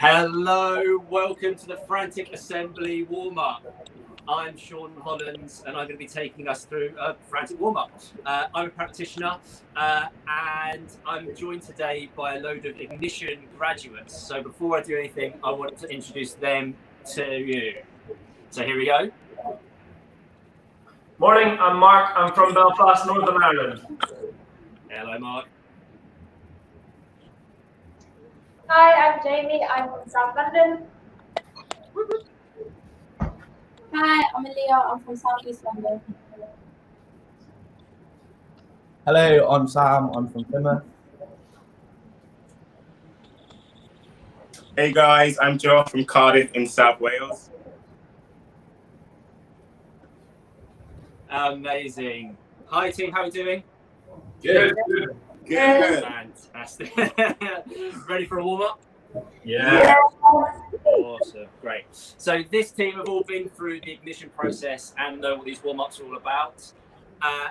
Hello, welcome to the Frantic Assembly warm-up. I'm Hollands, and I'm going to be taking us through a frantic warm-up. I'm a practitioner, and I'm joined today by a load of Ignition graduates. So before I do anything, I want to introduce them to you. So here we go. Morning, I'm Mark. I'm from Belfast, Northern Ireland. Hello, Mark. Hi, I'm Jamie. I'm from South London. Hi, I'm Leah. I'm from South East London. Hello, I'm Sam. I'm from Plymouth. Hey guys, I'm Joe from Cardiff in South Wales. Amazing. Hi team, how are you doing? Good. Good. Fantastic. Ready for a warm-up? Yeah. Awesome, great. So this team have all been through the Ignition process and know what these warm-ups are all about.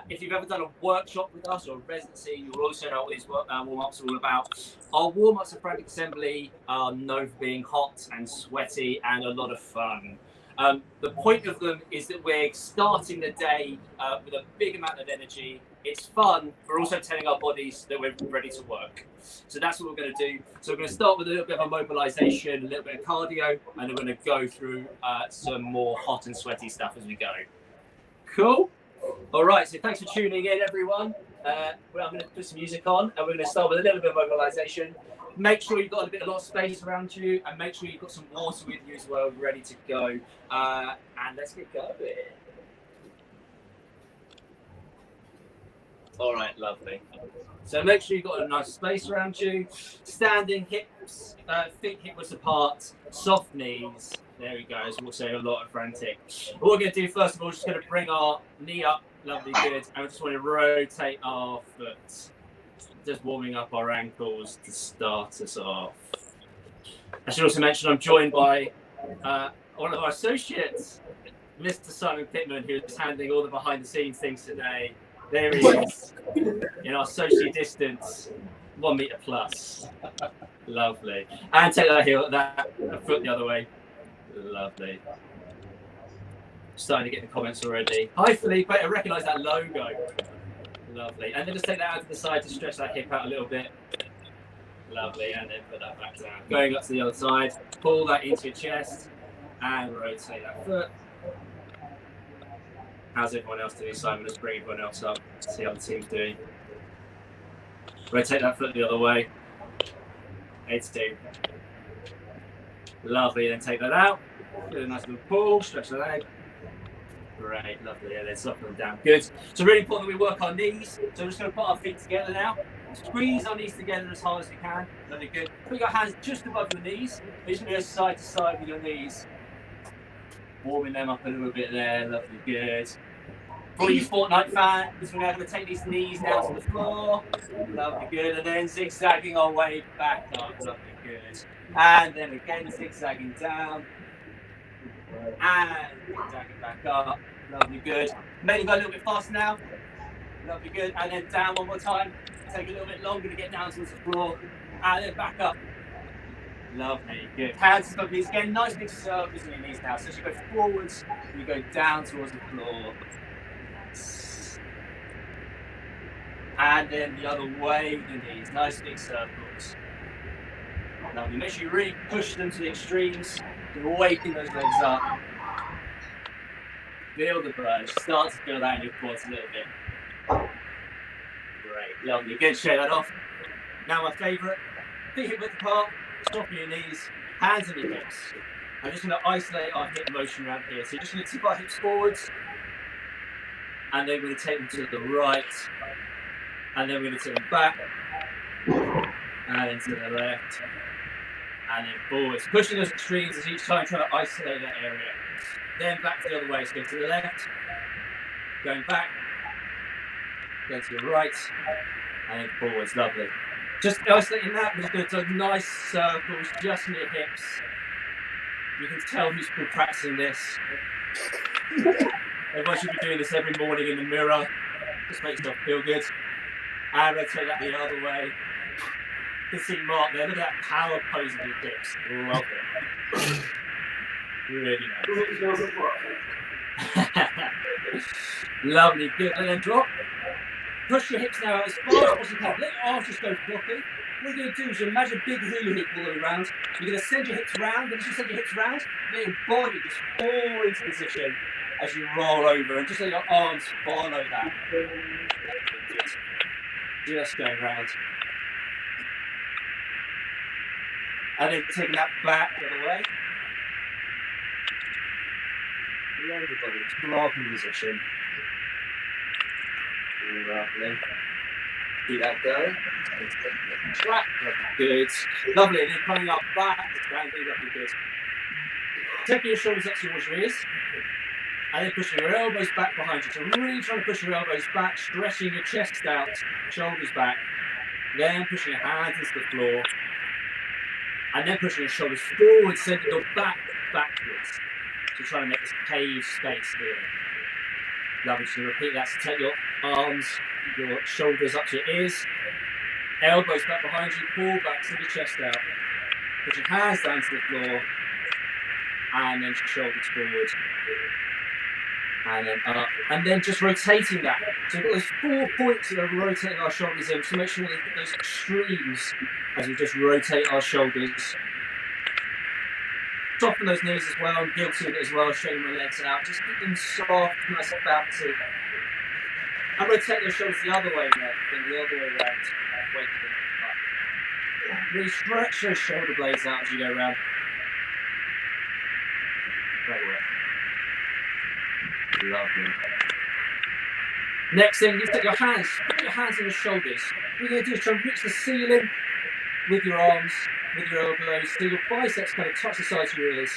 If you've ever done a workshop with us or a residency, you'll also know what these warm-ups are all about. Our warm-ups at Frantic Assembly are known for being hot and sweaty and a lot of fun. The point of them is that we're starting the day with a big amount of energy. It's fun. We're also telling our bodies that we're ready to work. So that's what we're going to do. So we're going to start with a little bit of a mobilization, a little bit of cardio, and then we're going to go through some more hot and sweaty stuff as we go. Cool. All right. So thanks for tuning in, everyone. I'm going to put some music on, and we're going to start with a little bit of mobilization. Make sure you've got a lot of space around you, and make sure you've got some water with you as well, ready to go. And let's get going. All right, lovely. So make sure you've got a nice space around you. Standing hips, feet hip-width apart, soft knees. There we go. As we'll say a lot of frantic. What we're going to do first of all is just going to bring our knee up, lovely, good, and we just want to rotate our foot. Just warming up our ankles to start us off. I should also mention I'm joined by one of our associates, Mr. Simon Pittman, who is handling all the behind-the-scenes things today. There he is, in our social distance, 1 meter plus. Lovely. And take that foot the other way. Lovely. Starting to get the comments already. Hi, Felipe. I recognise that logo. Lovely. And then just take that out to the side to stretch that hip out a little bit. Lovely. And then put that back down. Going up to the other side. Pull that into your chest. And rotate that foot. How's everyone else doing? Simon, let's bring everyone else up. See how the team's doing. Rotate that foot the other way. 82. Lovely. Then take that out. Give it a nice little pull. Stretch the leg. Great, lovely. Yeah, then soften them down. Good. So really important that we work our knees. So we're just going to put our feet together now. Squeeze our knees together as hard as we can. Lovely, good. Put your hands just above your knees. You're just going to go side to side with your knees. Warming them up a little bit there. Lovely, good. For you Fortnite fans, we're now going to take these knees down to the floor. Lovely, good. And then zigzagging our way back up. Lovely, good. And then again zigzagging down. And zigzagging back up. Lovely, good. Maybe go a little bit faster now. Lovely, good. And then down one more time. Take a little bit longer to get down towards the floor. And then back up. Lovely, good. Hands above knees again. Nice big circles in your knees now. So as you go forwards, you go down towards the floor. And then the other way with the knees. Nice big circles. Lovely. Make sure you really push them to the extremes. You're waking those legs up. Feel the burn. Start to feel that in your quads a little bit. Great. Lovely. Good. Shake that off. Now my favourite. Feet hip width apart. Soften your knees. Hands on your hips. I'm just going to isolate our hip motion around here. So you're just going to tip our hips forwards. And then we're going to take them to the right. And then we're going to tip them back. And then to the left. And then forwards. Pushing those extremes as each time trying to isolate that area. Then back to the other way. So go to the left. Going back. Go to the right. And then forwards. Lovely. Just isolating that. We're just going to do nice circles just in your hips. You can tell who's been practicing this. Everyone should be doing this every morning in the mirror. Just makes yourself feel good. And rotate that the other way. You can see Mark there. Look at that power pose of his dips. Love it. Really nice. Lovely, good. And then drop. Push your hips now as far as possible. Let your arms just go floppy. What you're going to do is you imagine a big hula hoop all the way around. You're going to send your hips round. And as you send your hips round, let your body just fall into position as you roll over. And just let your arms follow that. Just going round. And then taking that back the other way. Everybody, just lock in position. Lovely. Keep that going. Track. Good. Lovely. And then coming up back. Down, lovely. Good. Taking your shoulders up towards your ears. And then pushing your elbows back behind you. So really trying to push your elbows back, stretching your chest out, shoulders back. Then pushing your hands into the floor. And then pushing your shoulders forward, sending your back backwards. So trying to make this cave space here. Lovely. So repeat that. So take your arms, your shoulders up to your ears. Elbows back behind you. Pull back, send your chest out. Put your hands down to the floor. And then shoulders forward. And then up. And then just rotating that. So we've got those 4 points that are rotating our shoulders in. So make sure we get those extremes as we just rotate our shoulders. Soften those knees as well. I'm guilty of it as well. Straightening my legs out. Just keep them soft, nice and bouncy. And rotate those shoulders the other way now. Then the other way around. Wait for them. Really stretch those shoulder blades out as you go around. Great work. Lovely. Next thing, you take your hands, put your hands on your shoulders. What you're going to do is try and reach the ceiling with your arms, with your elbows, so your biceps kind of touch the sides of your ears.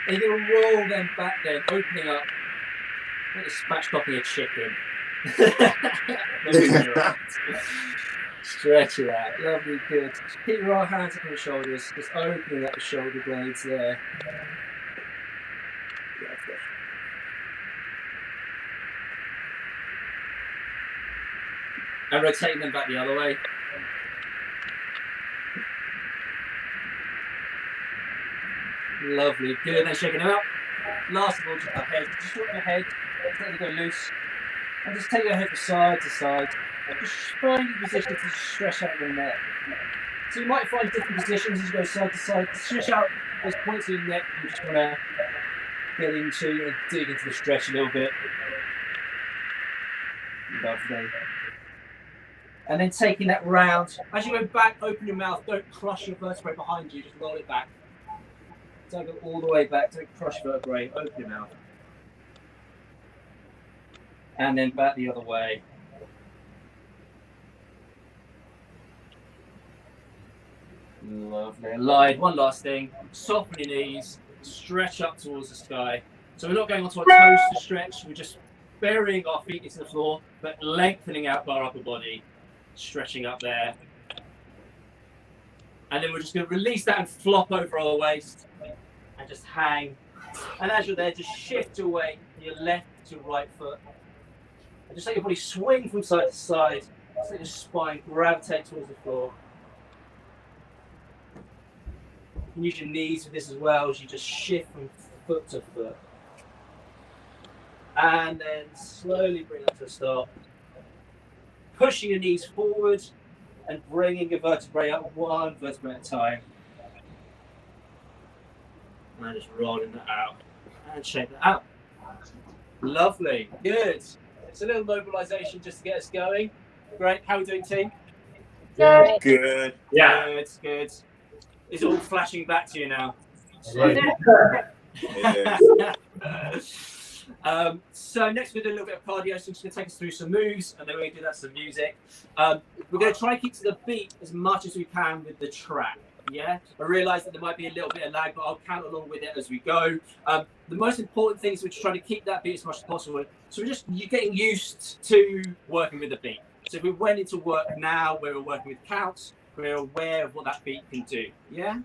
And you're going to roll them back then, opening up, like a spatchcocking a chicken. Stretch it out. Lovely, good. Just keep your right hands up on your shoulders, just opening up the shoulder blades there. Lovely. And rotating them back the other way. Lovely, good. Then shaking them out. Last of all, just our head. Just drop your head, let it go loose. And just take your head from side to side. And just find your position to stretch out your neck. So you might find different positions as you go side to side. Stretch out those points of your neck you just want to get into and dig into the stretch a little bit. Lovely. And then taking that round. As you go back, open your mouth. Don't crush your vertebrae behind you. Just roll it back. Don't go all the way back. Don't crush vertebrae. Open your mouth. And then back the other way. Lovely. Lied. One last thing. Soften your knees. Stretch up towards the sky. So we're not going onto our toes to stretch. We're just burying our feet into the floor, but lengthening out our upper body. Stretching up there. And then we're just going to release that and flop over our waist and just hang. And as you're there, just shift your weight from your left to right foot. And just let your body swing from side to side. Just let your spine gravitate towards the floor. You can use your knees for this as well as you just shift from foot to foot. And then slowly bring that to a stop. Pushing your knees forward and bringing your vertebrae up one vertebrae at a time. And just rolling that out and shake that out. Lovely, good. It's a little mobilization just to get us going. Great, how are we doing, team? Good. Good. Yeah. Good, good. It's all flashing back to you now. So next we're going to do a little bit of cardio, so it's going to take us through some moves, and then we're going to do that some music. We're going to try and keep to the beat as much as we can with the track. Yeah, I realise that there might be a little bit of lag, but I'll count along with it as we go. The most important thing is we're trying to keep that beat as much as possible. So you're getting used to working with the beat. So if we went into work now where we're working with counts, we're aware of what that beat can do. Yeah.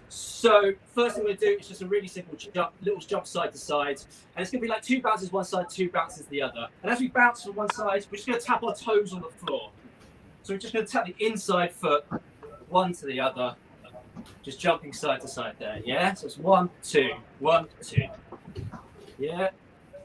So first thing we're going to do is just a really simple little jump side to side. And it's going to be like 2 bounces one side, 2 bounces the other. And as we bounce from one side, we're just going to tap our toes on the floor. So we're just going to tap the inside foot one to the other, just jumping side to side there. Yeah, so it's 1, 2, 1, 2. Yeah,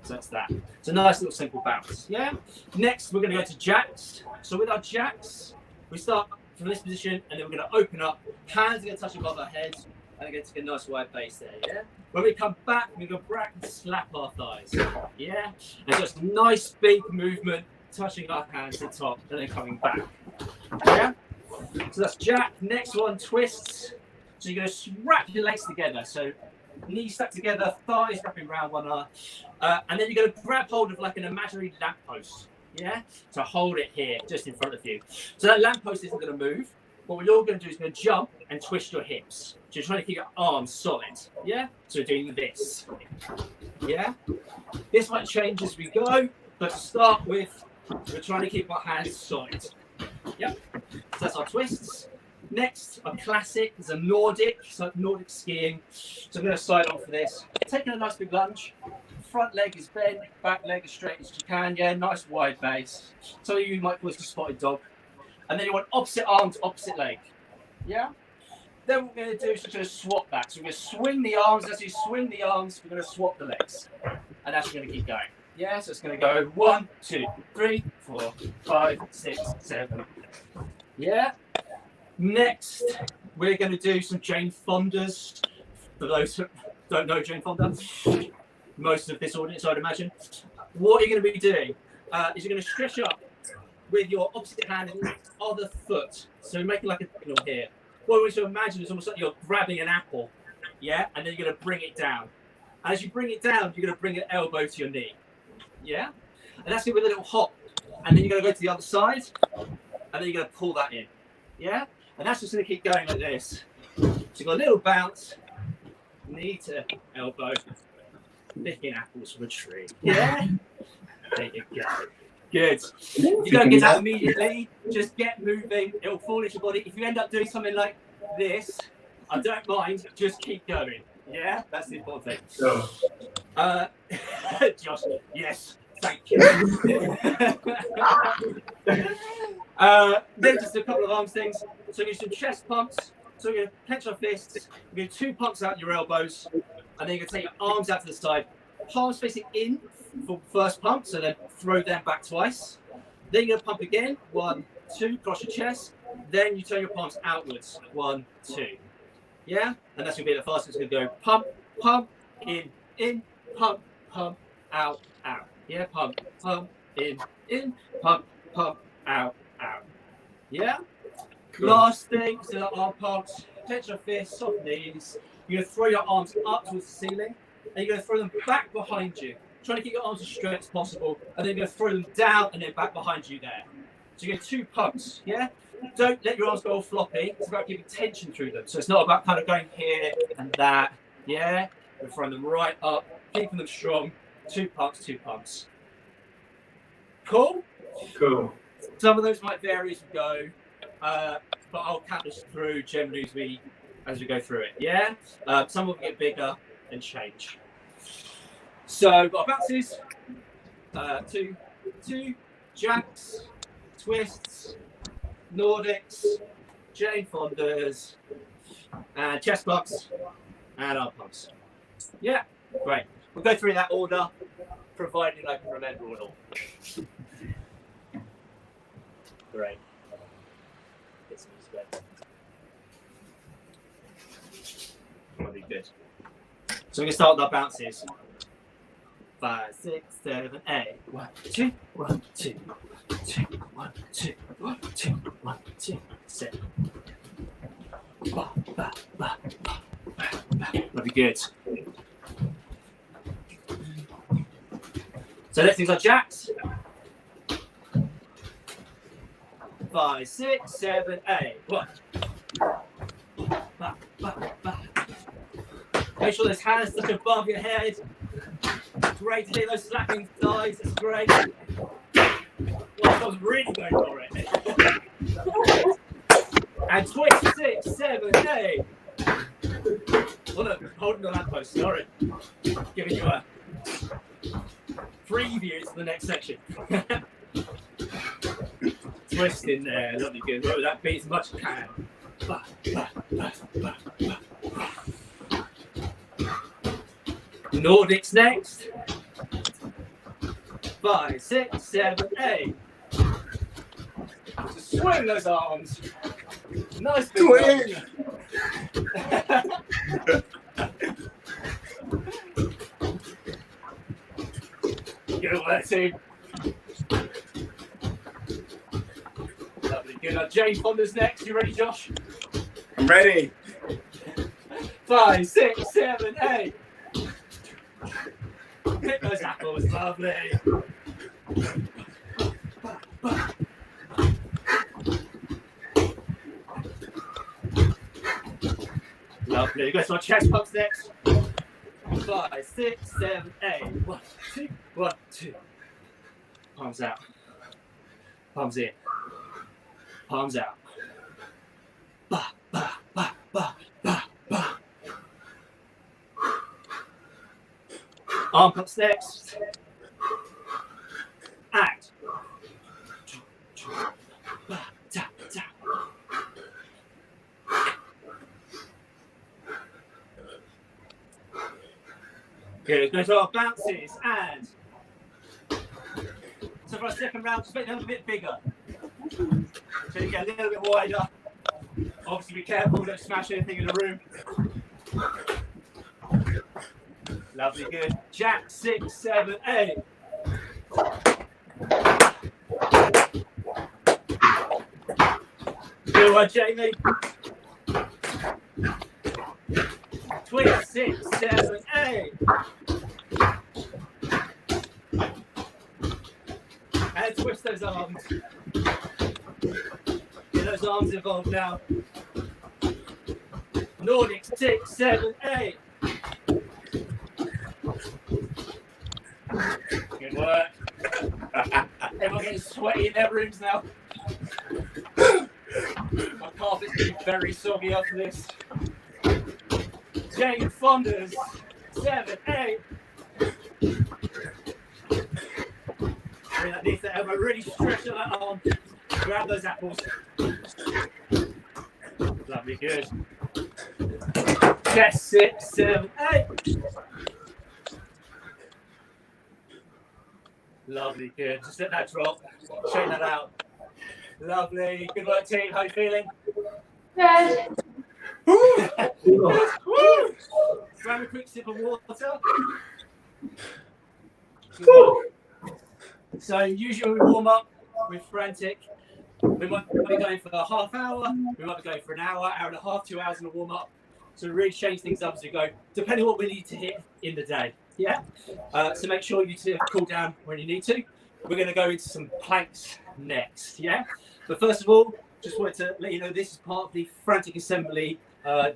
so that's that. It's a nice little simple bounce. Yeah. Next, we're going to go to jacks. So with our jacks, we start from this position, and then we're going to open up. Hands are going to touch above our heads, and we're going to take a nice wide base there. Yeah. When we come back, we're going to go back and slap our thighs. Yeah. And just a nice big movement, touching our hands to the top, and then coming back. Yeah. So that's jack. Next one, twists. So you're going to wrap your legs together. So knees stuck together, thighs wrapping around one another. And then you're going to grab hold of like an imaginary lamppost. Yeah? So hold it here, just in front of you. So that lamppost isn't going to move. What you're going to do is going to jump and twist your hips. So you're trying to keep your arms solid. Yeah? So we're doing this. Yeah? This might change as we go, but to start with, we're trying to keep our hands solid. Yep. So that's our twists. Next, a classic is a Nordic, so Nordic skiing. So I'm going to slide on for this. Taking a nice big lunge. Front leg is bent, back leg as straight as you can. Yeah, nice wide base. Some of you might call this a spotted dog. And then you want opposite arm to opposite leg. Yeah? Then what we're going to do is we're going to swap that. So we're going to swing the arms. As you swing the arms, we're going to swap the legs. And that's going to keep going. Yeah, so it's going to go 1, 2, 3, 4, 5, 6, 7. Yeah? Next, we're going to do some Jane Fondas. For those who don't know Jane Fonda, most of this audience, I'd imagine. What you're going to be doing is you're going to stretch up with your opposite hand and the other foot. So making like a signal here. What I want you to imagine is almost like you're grabbing an apple, yeah, and then you're going to bring it down. And as you bring it down, you're going to bring your elbow to your knee, yeah? And that's going to be a little hop. And then you're going to go to the other side, and then you're going to pull that in, yeah? And that's just going to keep going like this. So you've got a little bounce, knee to elbow, picking apples from a tree. Yeah? There you go. Good. If you don't get that immediately, just get moving. It'll fall into your body. If you end up doing something like this, I don't mind. Just keep going. Yeah? That's the important thing. Josh, yes. Thank you. Then just a couple of arms things. So you do some chest pumps. So you're going to clench your fists. You're going to do 2 pumps out your elbows. And then you're going to take your arms out to the side. Palms facing in for first pump. So then throw them back twice. Then you're going to pump again. 1, 2, cross your chest. Then you turn your palms outwards. 1, 2. Yeah? And that's going to be the fastest. It's going to go pump, pump, in, pump, pump, out, out. Yeah? Pump, pump, in, pump, pump, out, out. Yeah? Cool. Last thing, so arm pumps, clench your fists, soft knees. You're going to throw your arms up towards the ceiling, and you're going to throw them back behind you. Trying to keep your arms as straight as possible, and then you're going to throw them down and then back behind you there. So you get 2 pumps, yeah? Don't let your arms go all floppy. It's about keeping tension through them. So it's not about kind of going here and that, yeah? You're throwing them right up, keeping them strong. 2 pumps, 2 pumps. Cool? Cool. Some of those might vary as we go. But I'll count this through generally as we go through it. Yeah. Some will get bigger and change. So got our bounces. 2, jacks, twists, Nordics, Jane Fondas, and chest pumps, and arm pumps. Yeah. Great. We'll go through that order, providing I can remember it all. Great. That'll be good. So we're going to start with our bounces. 5, 6, 7, 8. 1, 2, 1, 2, 2, 1, 2, 1, 2, 1, 2, 7. That'll be good. So let's do our jacks. 5, 6, 7, 8. 1. Make sure those hands touch above your head. Great to hear those slapping thighs. It's great. Well, I was really going for it. And twist 6, 7, 8. Well, look, holding the lamppost. Sorry, giving you a preview to the next section. Twist in there, that'll be good. Well, that beat as much as you can. Nordics next. 5, 6, 7, 8. Just swing those arms. Nice big Swing. Good work, team. Lovely. Good. Now, James Fonda's next. You ready, Josh? I'm ready. 5, 6, 7, 8. Hit those apples. Lovely. Lovely. Go to our chest pumps next. 5, 6, 7, 8. 1, 2, 1, 2. Palms out. Palms in. Palms out. Ba, ba, ba, ba, ba, ba. Arm pumps next. Act. Ba, da, da. Good. Go to our bounces and. So for our second round, just make them a bit bigger. So you get a little bit wider. Obviously, be careful, don't smash anything in the room. Lovely, good. Jack, 6, 7, 8. Good one, Jamie. Twist, 6, 7, 8. And twist those arms. Get those arms involved now. Nordics, 6, 7, 8. Good work. Everyone getting sweaty in their rooms now. My carpet's going to be very soggy after this. James Fondas, 7, 8. That needs to elbow, really stretch that arm. Grab those apples. Lovely, good. Chest, 6, 7, 8. Lovely, good. Just let that drop. Shake that out. Lovely. Good work, team. How are you feeling? Good. Woo! Grab a quick sip of water. So usually we warm up with Frantic. We might be going for a half hour. We might be going for an hour, hour and a half, 2 hours in a warm up. So we really change things up as we go, depending on what we need to hit in the day. Yeah. So make sure you cool down when you need to. We're going to go into some planks next. Yeah. But first of all, just wanted to let you know this is part of the Frantic Assembly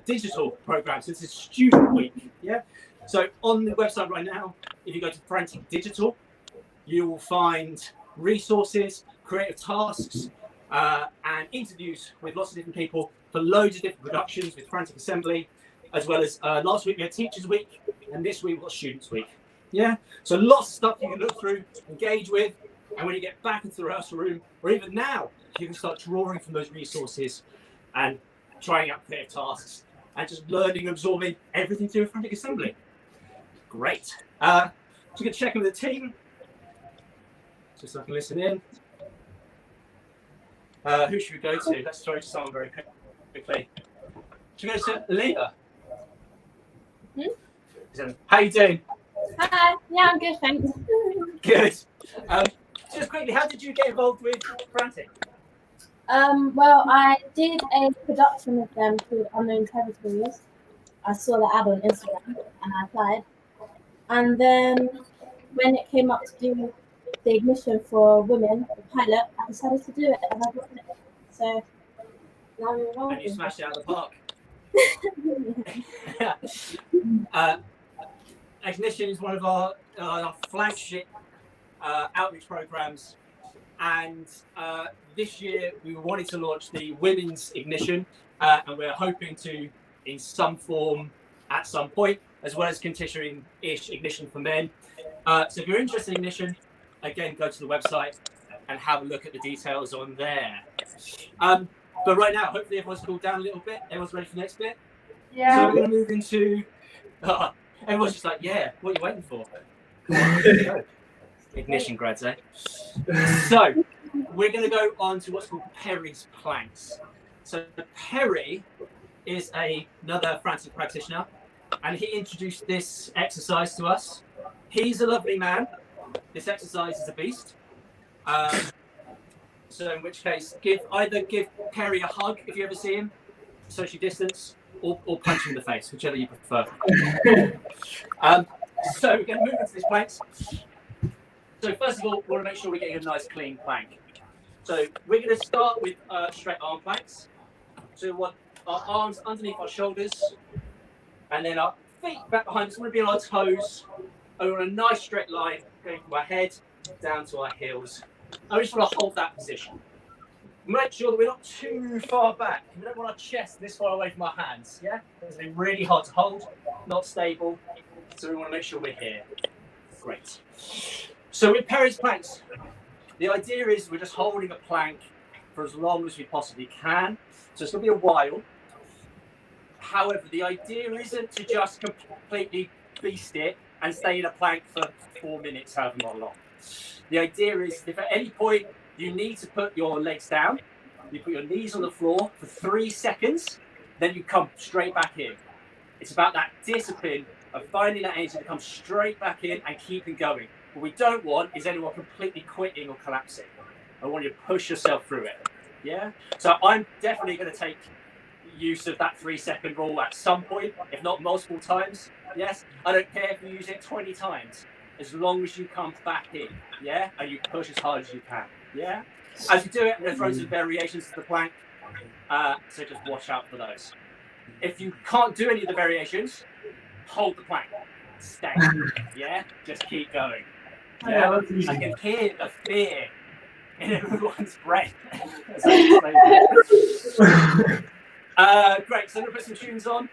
digital program. So this is student week. Yeah. So on the website right now, if you go to Frantic Digital, you will find resources, creative tasks, and interviews with lots of different people for loads of different productions with Frantic Assembly, as well as last week we had Teachers Week, and this week we've got Students Week. Yeah, so lots of stuff you can look through, engage with, and when you get back into the rehearsal room, or even now, you can start drawing from those resources and trying out creative tasks and just learning, absorbing everything to do with Frantic Assembly. Great. So we're going to check in with the team, just so I can listen in. Who should we go to? Let's throw to someone very quickly. Should we go to Leah? How you doing? Hi. Yeah, I'm good, thanks. Good. Just quickly, how did you get involved with Frantic? Well, I did a production with them called Unknown Territories. I saw the ad on Instagram and I applied. And then when it came up to do the ignition for women, the pilot, I decided to do it and I got it. So now I'm involved. And you smashed it out of the park. Ignition is one of our flagship outreach programs, and this year we wanted to launch the women's ignition, and we're hoping to, in some form, at some point, as well as continuing-ish ignition for men. So if you're interested in ignition, again, go to the website and have a look at the details on there. But right now, hopefully everyone's cooled down a little bit. Everyone's ready for the next bit. So Yeah. we're going to move into. Everyone's just like, yeah, what are you waiting for? Ignition grads, eh? So we're going to go on to what's called Perris Planks. So Perry is another Frantic practitioner, and he introduced this exercise to us. He's a lovely man. This exercise is a beast. So in which case, either give Perry a hug if you ever see him, social distance, or punch him in the face, whichever you prefer. So we're going to move into these planks. So first of all, we want to make sure we're getting a nice clean plank. So we're going to start with straight arm planks. So we want our arms underneath our shoulders, and then our feet back behind us. We want to be on our toes. And we want a nice straight line going from our head down to our heels. And we just want to hold that position. Make sure that we're not too far back. We don't want our chest this far away from our hands. Yeah, it's going to be really hard to hold, not stable. So we want to make sure we're here. Great. So with Perris Planks, the idea is we're just holding a plank for as long as we possibly can. So it's going to be a while. However, the idea isn't to just completely beast it and stay in a plank for 4 minutes, however long. The idea is if at any point you need to put your legs down, you put your knees on the floor for 3 seconds, then you come straight back in. It's about that discipline of finding that energy to come straight back in and keeping going. What we don't want is anyone completely quitting or collapsing. I want you to push yourself through it. Yeah? So I'm definitely going to take use of that 3 second rule at some point, if not multiple times. Yes? I don't care if you use it 20 times, as long as you come back in. Yeah? And you push as hard as you can. Yeah? As you do it, I'm going to throw some variations to the plank. So just watch out for those. If you can't do any of the variations, hold the plank. Stay. Yeah? Just keep going. Yeah? I can hear the fear in everyone's breath. Great, so I'm going to put some tunes on,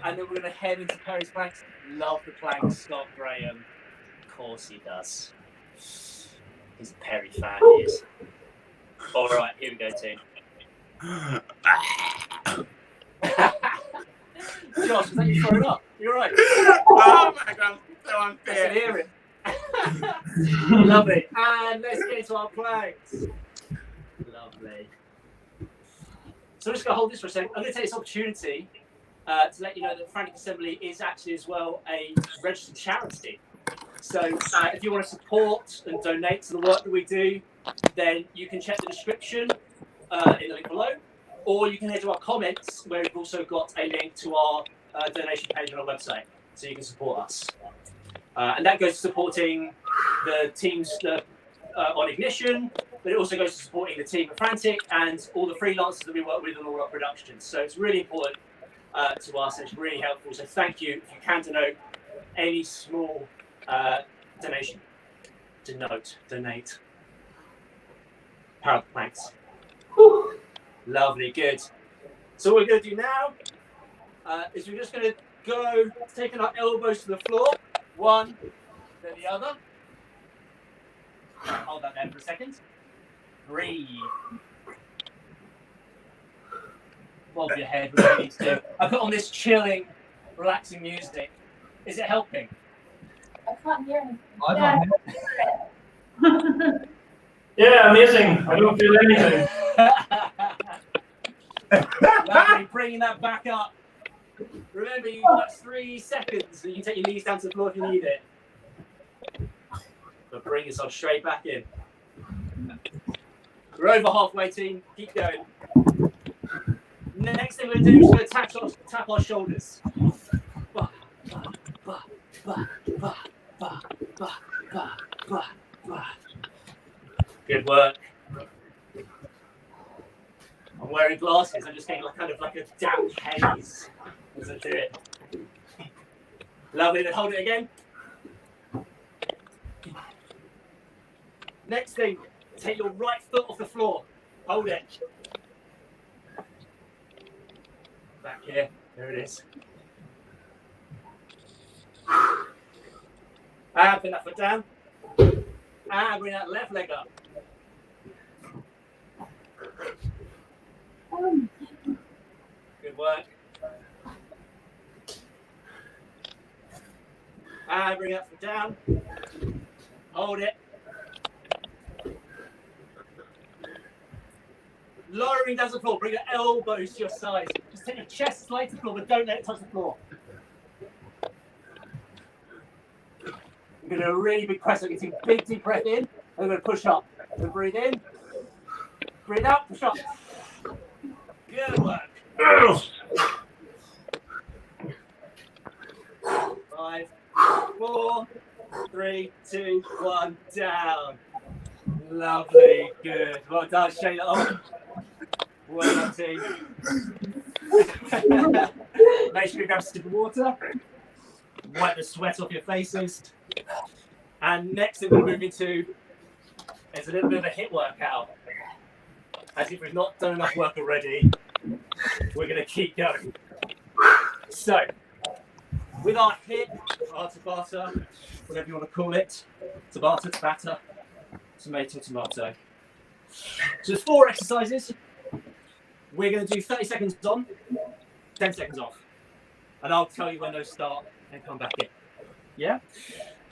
and then we're going to head into Perris Planks. Love the plank, Scott Graham. Of course he does. He's a Perry fan, he is. All right, here we go, team. Josh, is that you throwing up? You're right. Oh my God, so I unfair. can hear it. Lovely. And let's get into our planks. Lovely. So I'm just going to hold this for a second. I'm going to take this opportunity to let you know that Frantic Assembly is actually as well a registered charity. So if you want to support and donate to the work that we do, then you can check the description in the link below, or you can head to our comments where we've also got a link to our donation page on our website, so you can support us. And that goes to supporting the teams on Ignition, but it also goes to supporting the team at Frantic and all the freelancers that we work with on all our productions. So it's really important to us, and it's really helpful. So thank you. If you can donate any small donation, donate. Power planks. Lovely, good. So what we're going to do now is we're just going to go taking our elbows to the floor, one, then the other. Hold that there for a second. Breathe. Bob your head, what you need to do. I put on this chilling, relaxing music. Is it helping? I can't hear anything. I can't hear. Yeah, amazing. I don't feel anything. Lovely, bringing that back up. Remember, you've got 3 seconds, so you can take your knees down to the floor if you need it. But bring yourself straight back in. We're over halfway, team. Keep going. Next thing we're going to do is we're going to tap our shoulders. Good work. I'm wearing glasses. I'm just getting kind of like a damp haze as I do it. Lovely. Then hold it again. Next thing, take your right foot off the floor. Hold it. Back here. There it is. And put that foot down. And bring that left leg up. Good work. And bring it up and down. Hold it. Lowering down to the floor. Bring your elbows to your sides. Just take your chest slightly to the floor, but don't let it touch the floor. You're going to do a really big press up. You take a big deep breath in. And we're going to push up. So breathe in. Breathe out. Push up. Good work. 5, 4, 3, 2, 1, down. Lovely, good. Well done, shake that off. Well done, team. Make sure you grab a sip of water. Wipe the sweat off your faces. And next thing we'll move into is a little bit of a hip workout. As if we've not done enough work already, we're going to keep going. So, with our hip, our Tabata, whatever you want to call it, Tabata, tomato. So there's 4 exercises. We're going to do 30 seconds on, 10 seconds off. And I'll tell you when those start and come back in. Yeah?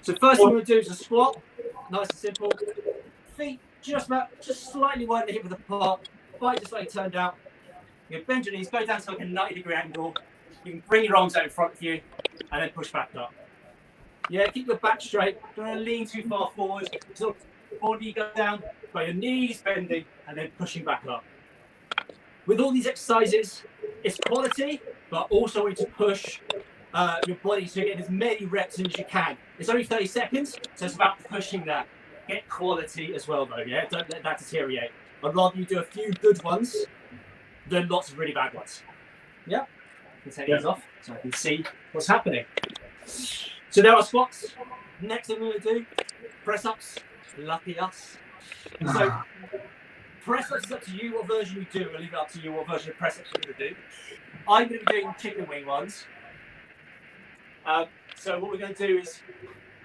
So first thing we're going to do is a squat. Nice and simple. Feet just slightly wide the hip width apart. Body just slightly turned out. You can bend your knees, go down to like a 90-degree angle. You can bring your arms out in front of you and then push back up. Yeah, keep your back straight. Don't want to lean too far forward. So body go down, by your knees bending and then pushing back up. With all these exercises, it's quality, but also want you to push your body to get as many reps in as you can. It's only 30 seconds, so it's about pushing that. Get quality as well, though, yeah? Don't let that deteriorate. I'd rather you do a few good ones than lots of really bad ones. Yeah? I can take these off so I can see what's happening. So there are squats. Next thing we're going to do, press-ups. Lucky us. So press-ups is up to you what version you do. We'll leave it up to you what version of press-ups you're going to do. I'm going to be doing chicken wing ones. So what we're going to do is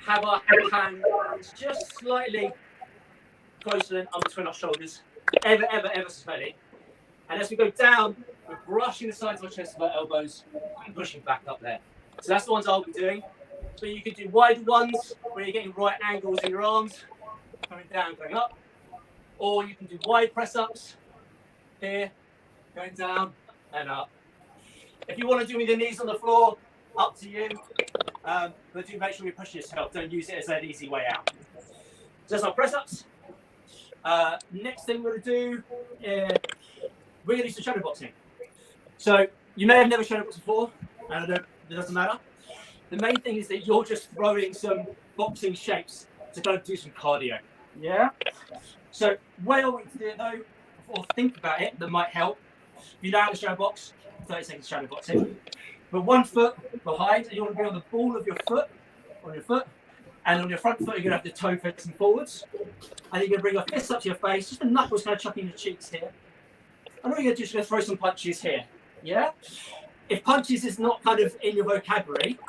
have our hands just slightly closer than between our shoulders, ever so slightly. And as we go down, we're brushing the sides of our chest with our elbows and pushing back up there. So that's the ones I'll be doing. So you could do wide ones where you're getting right angles in your arms, coming down, going up. Or you can do wide press-ups here, going down and up. If you want to do with your knees on the floor, up to you. But do make sure you push yourself. Don't use it as an easy way out. So that's our press-ups. Next thing we're going to do, we're going to do some shadow boxing. So you may have never shadow boxed before, and it doesn't matter. The main thing is that you're just throwing some boxing shapes to kind of do some cardio. Yeah? So way I want you to do it though, or think about it, that might help. If you know how to shadow box, 30 seconds shadow boxing. But 1 foot behind, and you want to be on the ball of your foot, and on your front foot, you're going to have the toe facing forwards. And you're going to bring your fists up to your face, just the knuckles kind of chucking your cheeks here. And all you're going to do is going to throw some punches here. Yeah? If punches is not kind of in your vocabulary,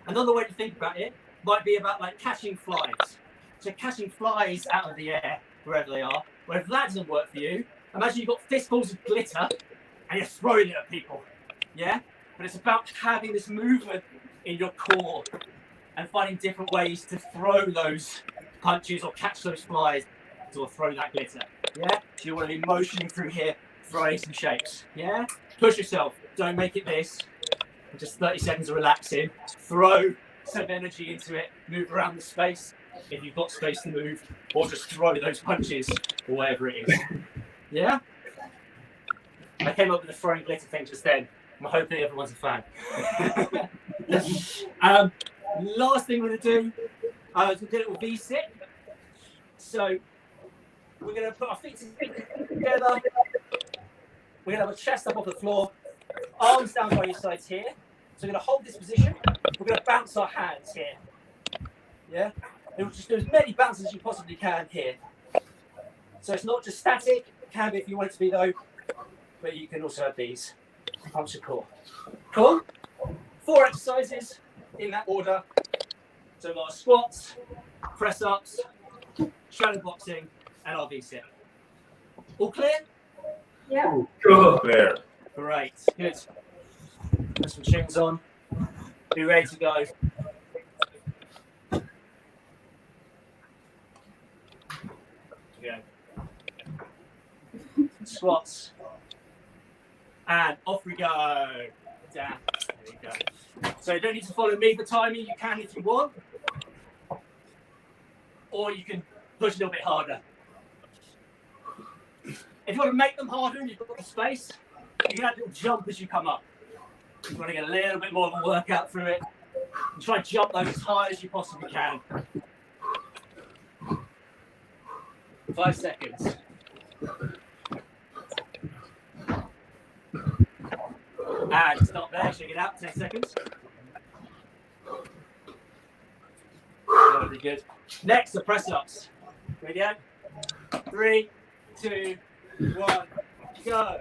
another way to think about it might be about like catching flies. So catching flies out of the air, wherever they are. Where if that doesn't work for you, imagine you've got fistfuls of glitter and you're throwing it at people. Yeah? But it's about having this movement in your core and finding different ways to throw those punches or catch those flies or throw that glitter. Yeah? So you want to be motioning through here, throwing some shapes. Yeah? Push yourself. Don't make it this. Just 30 seconds of relaxing. Throw some energy into it. Move around the space if you've got space to move, or just throw those punches or whatever it is. Yeah? I came up with the throwing glitter thing just then. I'm hoping everyone's a fan. Last thing we're going to do is we'll do a little V-sit. So we're going to put our feet together. We're going to have a chest up off the floor, arms down by your sides here. So we're going to hold this position. We're going to bounce our hands here. Yeah? And we'll just do as many bounces as you possibly can here. So it's not just static. It can be if you want it to be though, but you can also have these. Pumps your core. Cool? 4 exercises in that order. So we've got squats, press-ups, shadow boxing, and our V-sit. All clear? Yeah. Cool. There. Great. Good. Put some tunes on. Be ready to go. Yeah. Squats. And off we go. Down. There you go. So you don't need to follow me for timing. You can if you want. Or you can push a little bit harder. If you want to make them harder and you've got the space, you can have a little jump as you come up. You want to get a little bit more of a workout through it. And try and jump those as high as you possibly can. 5 seconds. And stop there, shake it out, 10 seconds. Very good. Next, the press-ups. Ready? 3, 2, 1, go.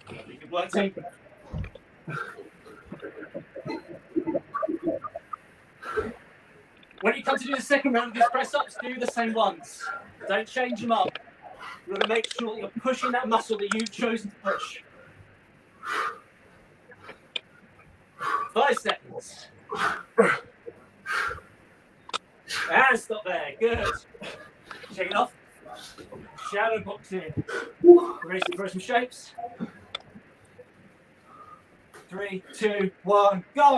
Good work, team. When you come to do the second round of these press-ups, do the same ones. Don't change them up. You want to make sure that you're pushing that muscle that you've chosen to push. 5 seconds. And stop there. Good. Shake it off. Shadow boxing. Ready to throw some shapes. 3, 2, 1, go.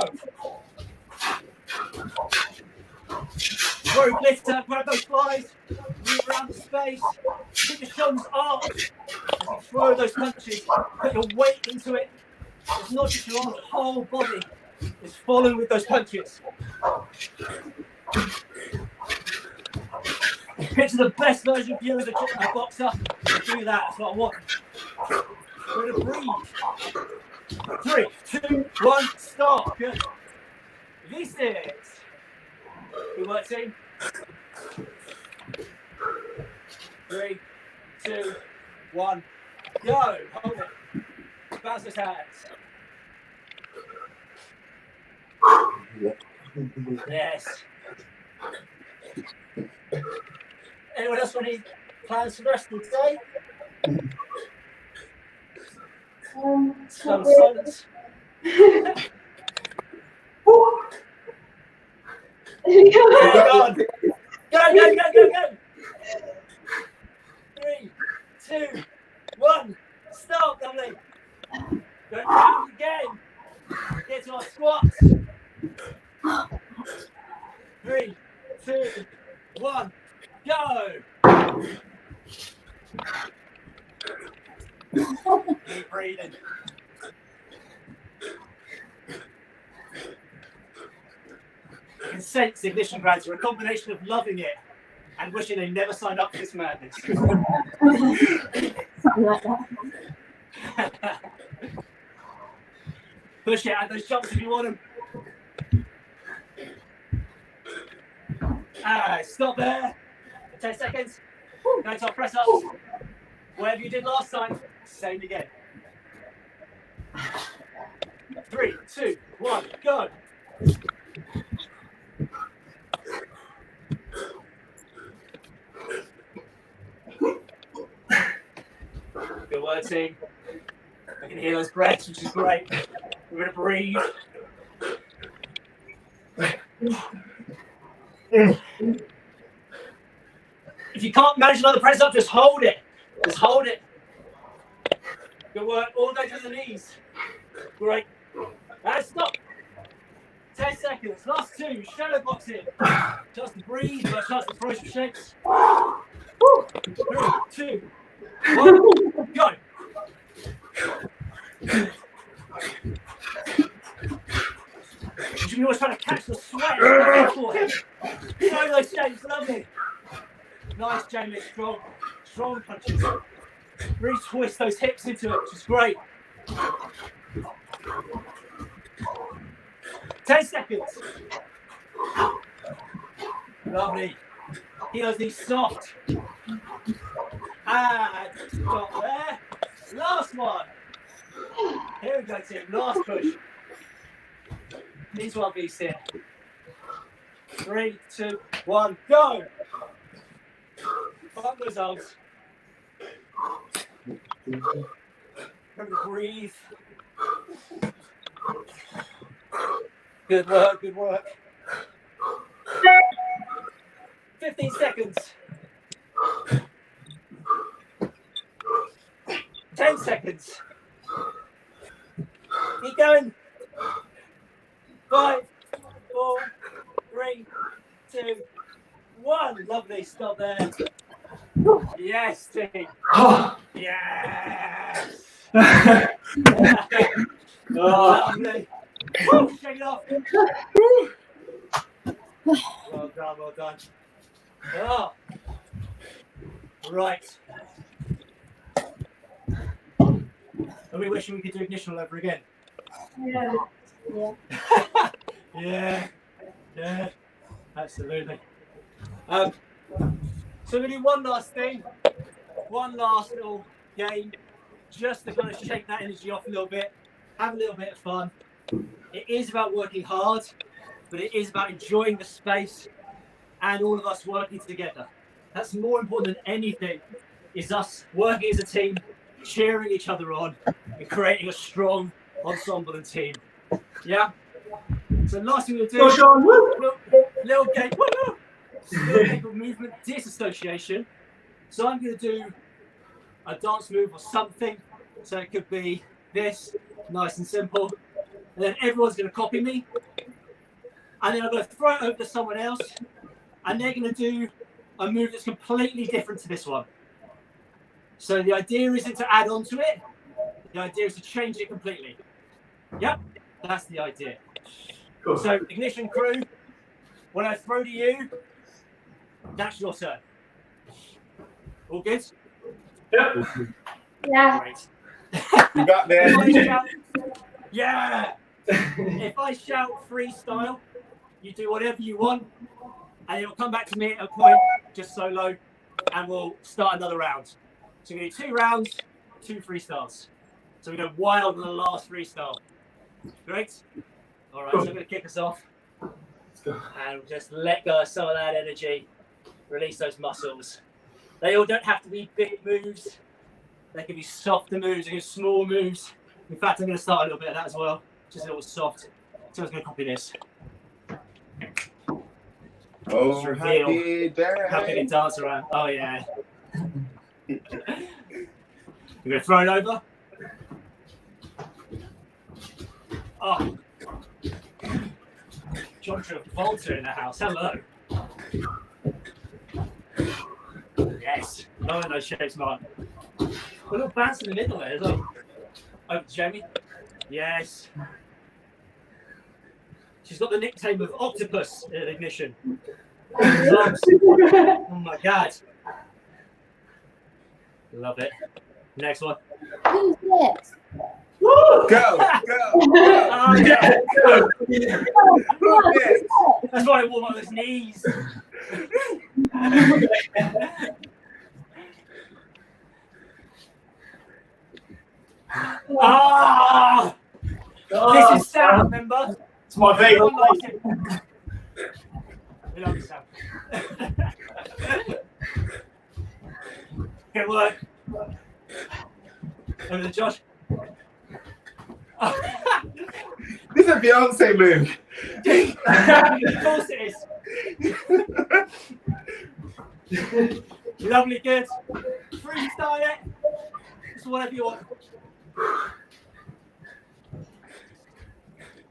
Throw glitter, grab those flies, move around the space, keep your shoulders up. As you throw those punches, put your weight into it. It's not just your whole body, it's following with those punches. Picture the best version of you as a boxer. Do that, that's what I want. We're going to breathe. 3, 2, 1, stop. Good. Release it. Good work, team. 3, 2, 1, go. Hold it. Bounce those hands. Yes. Anyone else got any plans for the rest of the day? Some silence. Go, go, go. 3, 2, 1, stop, lovely. Go down again. Get to our squats. 3, 2, 1, go. Keep breathing. You can sense the ignition grads are a combination of loving it and wishing they never signed up for this madness. Something like that. Push it, add those jumps if you want them. Stop there. 10 seconds. Go to our press ups. Whatever you did last time, same again. 3, 2, 1, go. Good work, team. I can hear those breaths, which is great. We're going to breathe. If you can't manage another press up, just hold it. Just hold it. Good work. All the way to the knees. Great. And stop. 10 seconds. Last 2. Shadow boxing. Chance to breathe, but chance to throw some shapes. 3, 2, 1, go. You should be always trying to catch the sweat. Throw those shapes. Lovely. Nice, Jamie. Strong. Strong punches. Really twist those hips into it, which is great. 10 seconds. Lovely. Heels these soft. And stop there. Last one. Here we go, team. Last push. These one beats here. 3, 2, 1, go. Up those arms. Remember to breathe. Good work, good work. 15 seconds. 10 seconds. Keep going. 5, 4, 3, 2, 1. Lovely. Stop there. Yes, team. Yes. Lovely. Woo, shake it off. Well done, well done. Oh. Right. Are we wishing we could do ignition all over again? Yeah. Yeah. Yeah. Absolutely. So we're going to do one last thing. One last little game. Just to kind of shake that energy off a little bit. Have a little bit of fun. It is about working hard, but it is about enjoying the space and all of us working together. That's more important than anything, is us working as a team, cheering each other on, and creating a strong ensemble and team. Yeah? So last thing we'll do, little game, little game of movement disassociation. So I'm going to do a dance move or something. So it could be this, nice and simple. And then everyone's going to copy me. And then I'm going to throw it over to someone else. And they're going to do a move that's completely different to this one. So the idea isn't to add on to it. The idea is to change it completely. Yep, that's the idea. Cool. So ignition crew, when I throw to you, that's your turn. All good? Yep. Yeah. Great. You got that? Yeah. If I shout freestyle, you do whatever you want, and it'll come back to me at a point just solo, and we'll start another round. So we're going to do 2 rounds, 2 freestyles. So we go wild on the last freestyle. Great. All right, so I'm going to kick us off, and we'll just let go of some of that energy, release those muscles. They all don't have to be big moves. They can be softer moves, they can be small moves. In fact, I'm going to start a little bit of that as well, just a little soft. So I'm going to copy this. Oh, happy day. How can you dance around? Oh, yeah. We're going to throw it over. Oh. John Travolta in the house. Hello. Yes. Loving those shapes, Mark. A little bounce in the middle there as well. Over to Jamie. Yes. She's got the nickname of Octopus in Ignition. Oh my God. Love it. Next one. Who's next? Go, go, go. Oh, yeah. Who's next? That's why I warm up his knees. Ah! This is Sam, remember? It's my favourite. We love you, Sam. Good work. Over to Josh. This is a Beyonce move. Of course it is. Lovely, good. Freestyle it. Just whatever you want.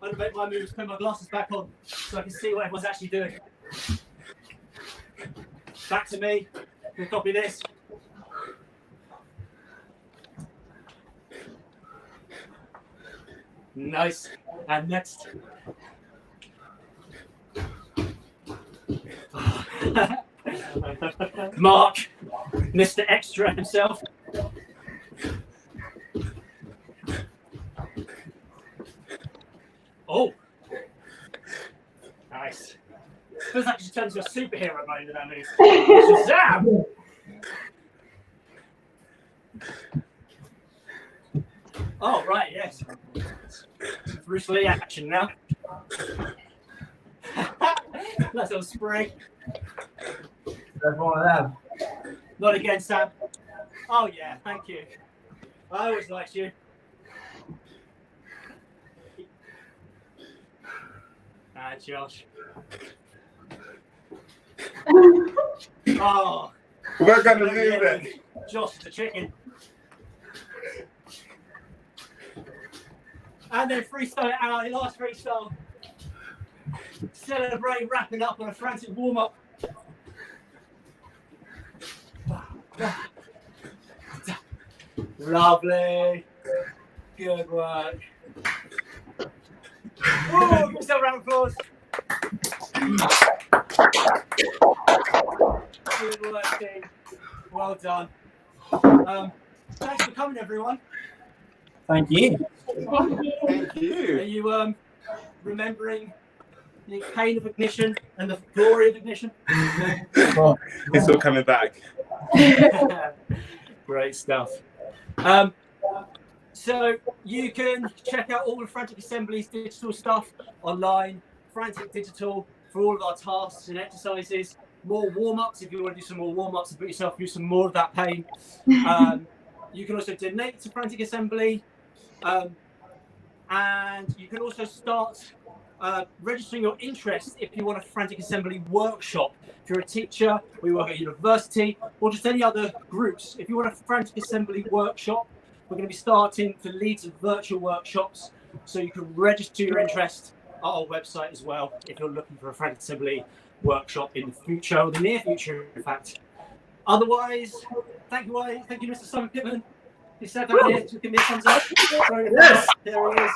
I'm going to make my moves, put my glasses back on so I can see what everyone's actually doing. Back to me. I'm going to copy this. Nice. And next. Mark, Mr. Extra himself. Oh, nice. Feels like she turns into a superhero mode in that move. Shazam! Oh, right, yes. Bruce Lee action now. Nice little spray. Everyone of them. Not again, Sam. Oh yeah, thank you. I always liked you. Ah, Josh. Oh, We're gonna move it. Josh the chicken. And then freestyle it out, the last freestyle. Celebrate wrapping up on a frantic warm-up. Lovely. Good work. Woo, give yourself a round of applause. Good work, team. Well done. Thanks for coming, everyone. Thank you. Thank Are you. you remembering the pain of ignition and the glory of ignition? It's all coming back. Great stuff. So you can check out all of Frantic Assembly's digital stuff online. Frantic Digital for all of our tasks and exercises. More warm-ups if you want to do some more warm-ups and put yourself through some more of that pain. You can also donate to Frantic Assembly. And you can also start registering your interest if you want a Frantic Assembly workshop. If you're a teacher, we work at university, or just any other groups. If you want a Frantic Assembly workshop, we're going to be starting to lead some virtual workshops. So you can register your interest at our website as well if you're looking for a Frantic Assembly workshop in the future, or the near future, in fact. Otherwise, thank you, Mr. Simon Pittman. He sat down here to give me a thumbs up. Sorry, yes. There he is,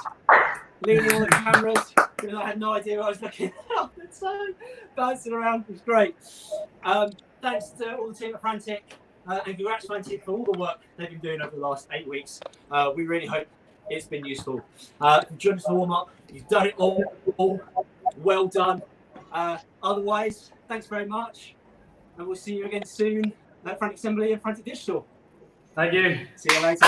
leaning on the cameras, because I had no idea where I was looking. It's so bouncing around. It was great. Thanks to all the team at Frantic, and congrats Frantic for all the work they've been doing over the last 8 weeks. We really hope it's been useful. If you joined us for warm up, you've done it all. Well done. Otherwise, thanks very much, and we'll see you again soon at Frantic Assembly and Frantic Digital. Thank you. See you later.